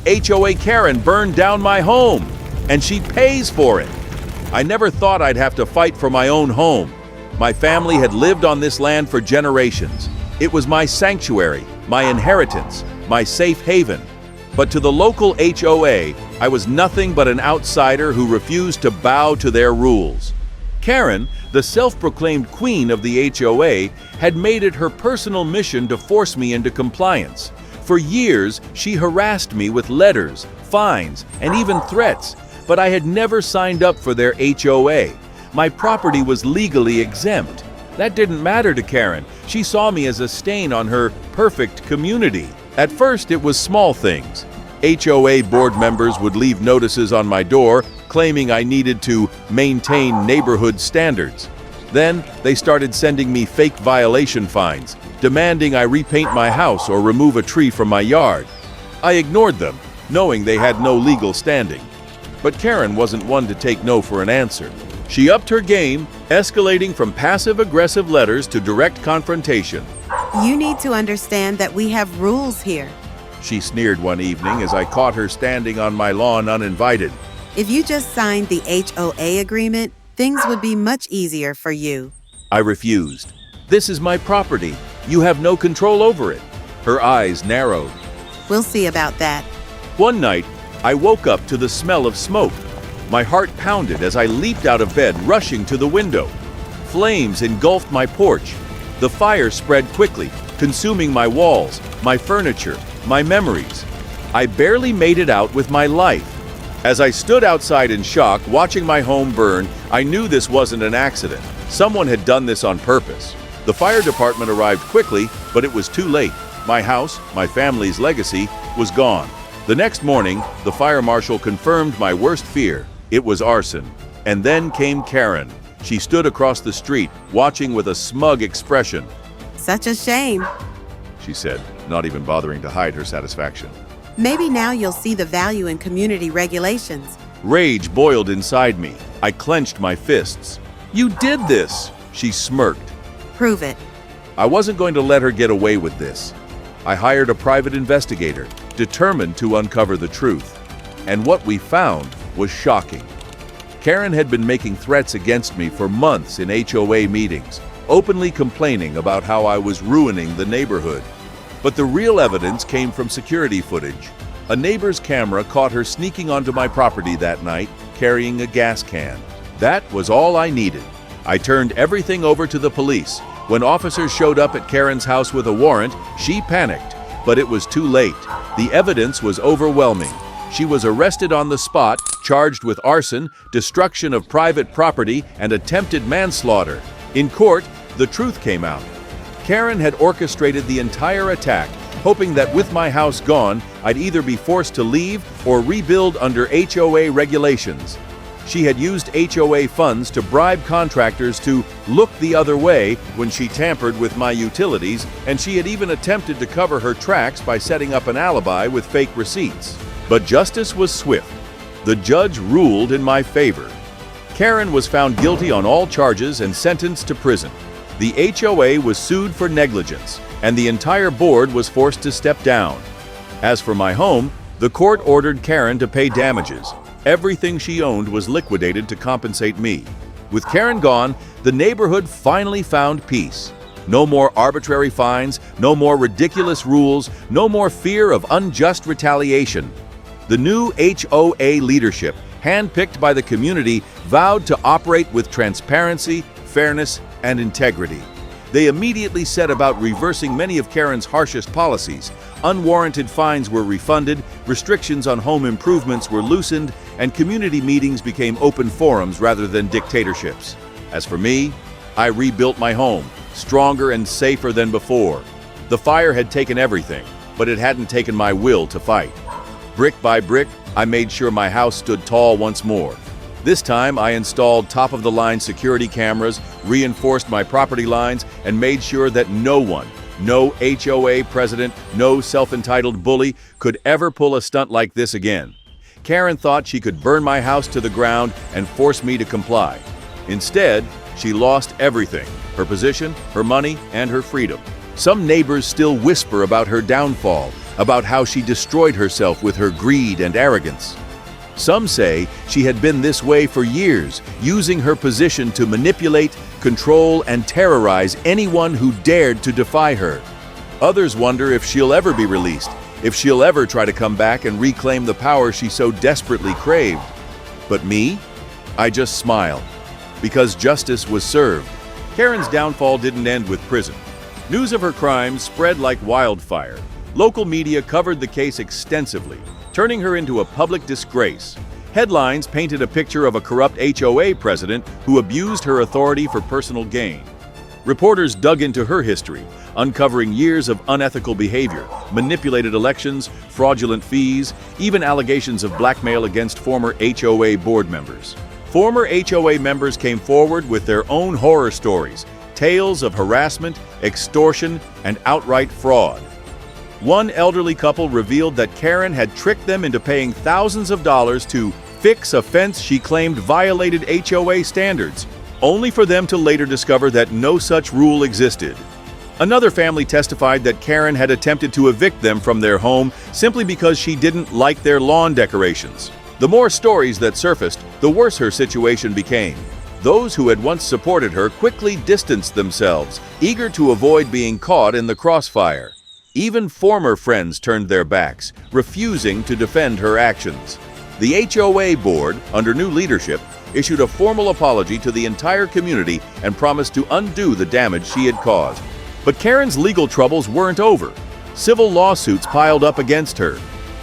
HOA Karen burned down my home, and she pays for it. I never thought I'd have to fight for my own home. My family had lived on this land for generations. It was my sanctuary, my inheritance, my safe haven. But to the local HOA, I was nothing but an outsider who refused to bow to their rules. Karen, the self-proclaimed queen of the HOA, had made it her personal mission to force me into compliance. For years, she harassed me with letters, fines, and even threats, but I had never signed up for their HOA. My property was legally exempt. That didn't matter to Karen. She saw me as a stain on her perfect community. At first, it was small things. HOA board members would leave notices on my door claiming I needed to maintain neighborhood standards. Then, they started sending me fake violation fines, demanding I repaint my house or remove a tree from my yard. I ignored them, knowing they had no legal standing. But Karen wasn't one to take no for an answer. She upped her game, escalating from passive-aggressive letters to direct confrontation. You need to understand that we have rules here. She sneered one evening as I caught her standing on my lawn uninvited. If you just signed the HOA agreement, things would be much easier for you. I refused. This is my property. You have no control over it. Her eyes narrowed. We'll see about that. One night, I woke up to the smell of smoke. My heart pounded as I leaped out of bed, rushing to the window. Flames engulfed my porch. The fire spread quickly, consuming my walls, my furniture, my memories. I barely made it out with my life. As I stood outside in shock, watching my home burn, I knew this wasn't an accident. Someone had done this on purpose. The fire department arrived quickly, but it was too late. My house, my family's legacy, was gone. The next morning, the fire marshal confirmed my worst fear. It was arson. And then came Karen. She stood across the street, watching with a smug expression. Such a shame. She said, not even bothering to hide her satisfaction. Maybe now you'll see the value in community regulations. Rage boiled inside me. I clenched my fists. You did this, she smirked. Prove it. I wasn't going to let her get away with this. I hired a private investigator, determined to uncover the truth. And what we found was shocking. Karen had been making threats against me for months in HOA meetings, openly complaining about how I was ruining the neighborhood. But the real evidence came from security footage. A neighbor's camera caught her sneaking onto my property that night, carrying a gas can. That was all I needed. I turned everything over to the police. When officers showed up at Karen's house with a warrant, she panicked, but it was too late. The evidence was overwhelming. She was arrested on the spot, charged with arson, destruction of private property, and attempted manslaughter. In court, the truth came out. Karen had orchestrated the entire attack, hoping that with my house gone, I'd either be forced to leave or rebuild under HOA regulations. She had used HOA funds to bribe contractors to look the other way when she tampered with my utilities, and she had even attempted to cover her tracks by setting up an alibi with fake receipts. But justice was swift. The judge ruled in my favor. Karen was found guilty on all charges and sentenced to prison. The HOA was sued for negligence, and the entire board was forced to step down. As for my home, the court ordered Karen to pay damages. Everything she owned was liquidated to compensate me. With Karen gone, the neighborhood finally found peace. No more arbitrary fines, no more ridiculous rules, no more fear of unjust retaliation. The new HOA leadership, handpicked by the community, vowed to operate with transparency, fairness, and integrity. They immediately set about reversing many of Karen's harshest policies. Unwarranted fines were refunded, restrictions on home improvements were loosened, and community meetings became open forums rather than dictatorships. As for me, I rebuilt my home, stronger and safer than before. The fire had taken everything, but it hadn't taken my will to fight. Brick by brick, I made sure my house stood tall once more. This time, I installed top-of-the-line security cameras, reinforced my property lines, and made sure that no one, no HOA president, no self-entitled bully could ever pull a stunt like this again. Karen thought she could burn my house to the ground and force me to comply. Instead, she lost everything: her position, her money, and her freedom. Some neighbors still whisper about her downfall, about how she destroyed herself with her greed and arrogance. Some say she had been this way for years, using her position to manipulate, control, and terrorize anyone who dared to defy her. Others wonder if she'll ever be released, if she'll ever try to come back and reclaim the power she so desperately craved. But me? I just smile, because justice was served. Karen's downfall didn't end with prison. News of her crimes spread like wildfire. Local media covered the case extensively, turning her into a public disgrace. Headlines painted a picture of a corrupt HOA president who abused her authority for personal gain. Reporters dug into her history, uncovering years of unethical behavior, manipulated elections, fraudulent fees, even allegations of blackmail against former HOA board members. Former HOA members came forward with their own horror stories, tales of harassment, extortion, and outright fraud. One elderly couple revealed that Karen had tricked them into paying thousands of dollars to fix a fence she claimed violated HOA standards, only for them to later discover that no such rule existed. Another family testified that Karen had attempted to evict them from their home simply because she didn't like their lawn decorations. The more stories that surfaced, the worse her situation became. Those who had once supported her quickly distanced themselves, eager to avoid being caught in the crossfire. Even former friends turned their backs, refusing to defend her actions. The HOA board, under new leadership, issued a formal apology to the entire community and promised to undo the damage she had caused. But Karen's legal troubles weren't over. Civil lawsuits piled up against her.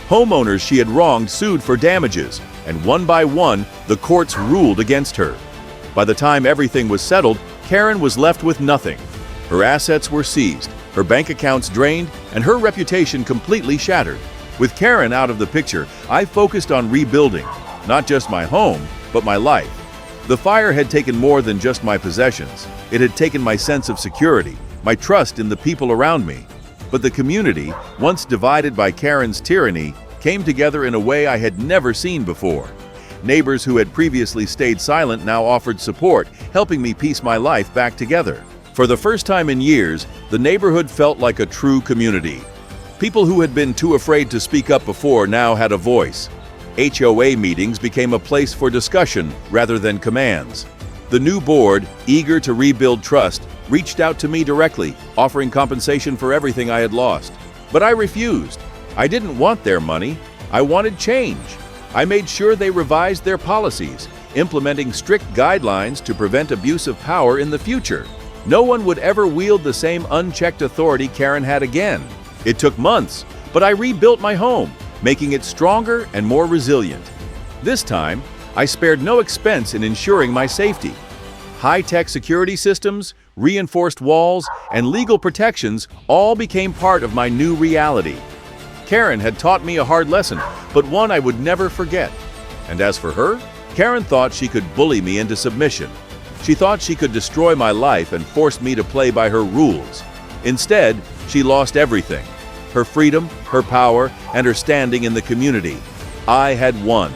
Homeowners she had wronged sued for damages, and one by one, the courts ruled against her. By the time everything was settled, Karen was left with nothing. Her assets were seized, her bank accounts drained, and her reputation completely shattered. With Karen out of the picture, I focused on rebuilding, not just my home, but my life. The fire had taken more than just my possessions. It had taken my sense of security, my trust in the people around me. But the community, once divided by Karen's tyranny, came together in a way I had never seen before. Neighbors who had previously stayed silent now offered support, helping me piece my life back together. For the first time in years, the neighborhood felt like a true community. People who had been too afraid to speak up before now had a voice. HOA meetings became a place for discussion rather than commands. The new board, eager to rebuild trust, reached out to me directly, offering compensation for everything I had lost. But I refused. I didn't want their money. I wanted change. I made sure they revised their policies, implementing strict guidelines to prevent abuse of power in the future. No one would ever wield the same unchecked authority Karen had again. It took months, but I rebuilt my home, making it stronger and more resilient. This time, I spared no expense in ensuring my safety. High-tech security systems, reinforced walls, and legal protections all became part of my new reality. Karen had taught me a hard lesson, but one I would never forget. And as for her, Karen thought she could bully me into submission. She thought she could destroy my life and force me to play by her rules. Instead, she lost everything: her freedom, her power, and her standing in the community. I had won,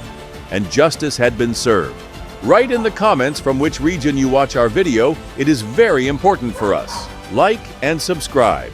and justice had been served. Write in the comments from which region you watch our video. It is very important for us. Like and subscribe.